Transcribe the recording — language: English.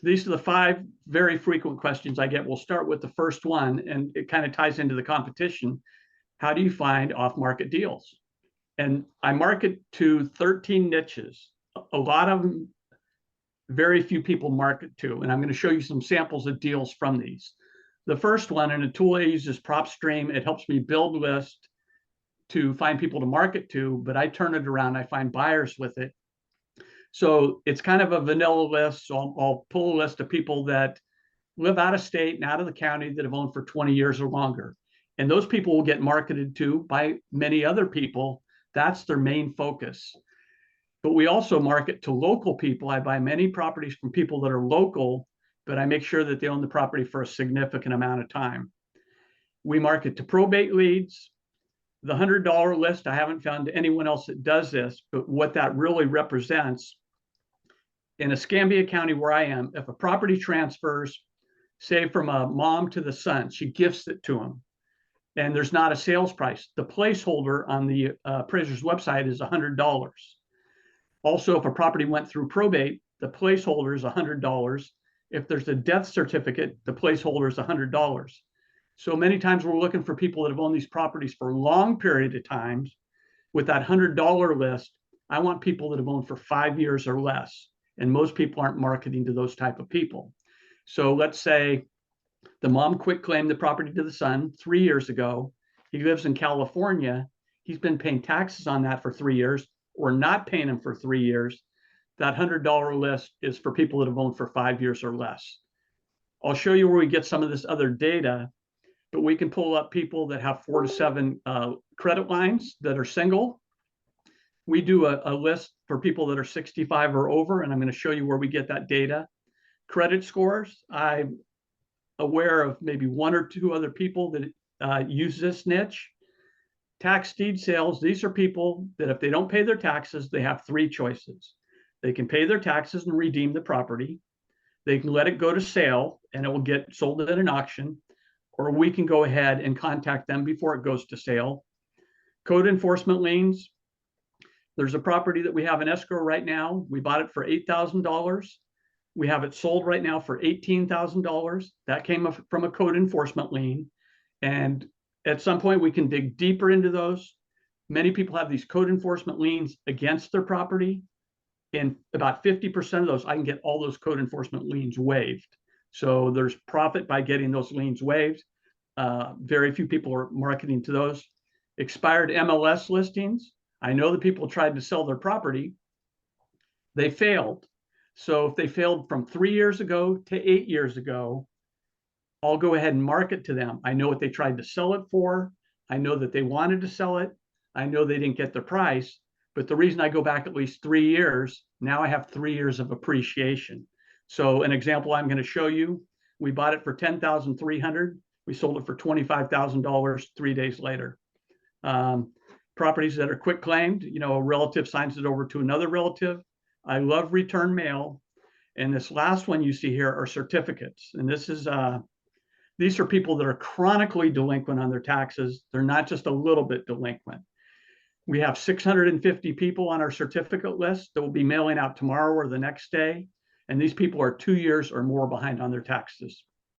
these are the 5 very frequent questions I get. We'll start with the first one, and it kind of ties into the competition. How do you find off-market deals? And I market to 13 niches. A lot of them, very few people market to, and I'm going to show you some samples of deals from these. The first one, and a tool I use is PropStream. It helps me build lists to find people to market to, but I turn it around. I find buyers with it. So it's kind of a vanilla list. So I'll pull a list of people that live out of state and out of the county that have owned for 20 years or longer. And those people will get marketed to by many other people. That's their main focus. But we also market to local people. I buy many properties from people that are local, but I make sure that they own the property for a significant amount of time. We market to probate leads. The $100 list, I haven't found anyone else that does this, but what that really represents in Escambia County where I am, if a property transfers, say from a mom to the son, she gifts it to him, and there's not a sales price. The placeholder on the appraiser's website is $100. Also, if a property went through probate, the placeholder is $100. If there's a death certificate, the placeholder is $100. So many times we're looking for people that have owned these properties for a long period of times. With that $100 list, I want people that have owned for 5 years or less. And most people aren't marketing to those type of people. So let's say the mom quit claimed the property to the son 3 years ago. He lives in California. He's been paying taxes on that for 3 years or not paying them for 3 years. That $100 list is for people that have owned for 5 years or less. I'll show you where we get some of this other data, but we can pull up people that have 4 to 7 credit lines that are single. We do a list for people that are 65 or over, and I'm going to show you where we get that data. Credit scores, I'm aware of maybe 1 or 2 other people that use this niche. Tax deed sales, these are people that if they don't pay their taxes, they have 3 choices. They can pay their taxes and redeem the property. They can let it go to sale and it will get sold at an auction, or we can go ahead and contact them before it goes to sale. Code enforcement liens. There's a property that we have in escrow right now. We bought it for $8,000. We have it sold right now for $18,000. That came from a code enforcement lien. And at some point we can dig deeper into those. Many people have these code enforcement liens against their property. And about 50% of those, I can get all those code enforcement liens waived. So there's profit by getting those liens waived. Very few people are marketing to those. Expired MLS listings. I know that people tried to sell their property. They failed. So if they failed from 3 years ago to 8 years ago, I'll go ahead and market to them. I know what they tried to sell it for. I know that they wanted to sell it. I know they didn't get the price. But the reason I go back at least 3 years, now I have 3 years of appreciation. So an example I'm going to show you, we bought it for $10,300. We sold it for $25,000 3 days later. Properties that are quick claimed, a relative signs it over to another relative. I love return mail. And this last one you see here are certificates. And these are people that are chronically delinquent on their taxes. They're not just a little bit delinquent. We have 650 people on our certificate list that will be mailing out tomorrow or the next day. And these people are 2 years or more behind on their taxes.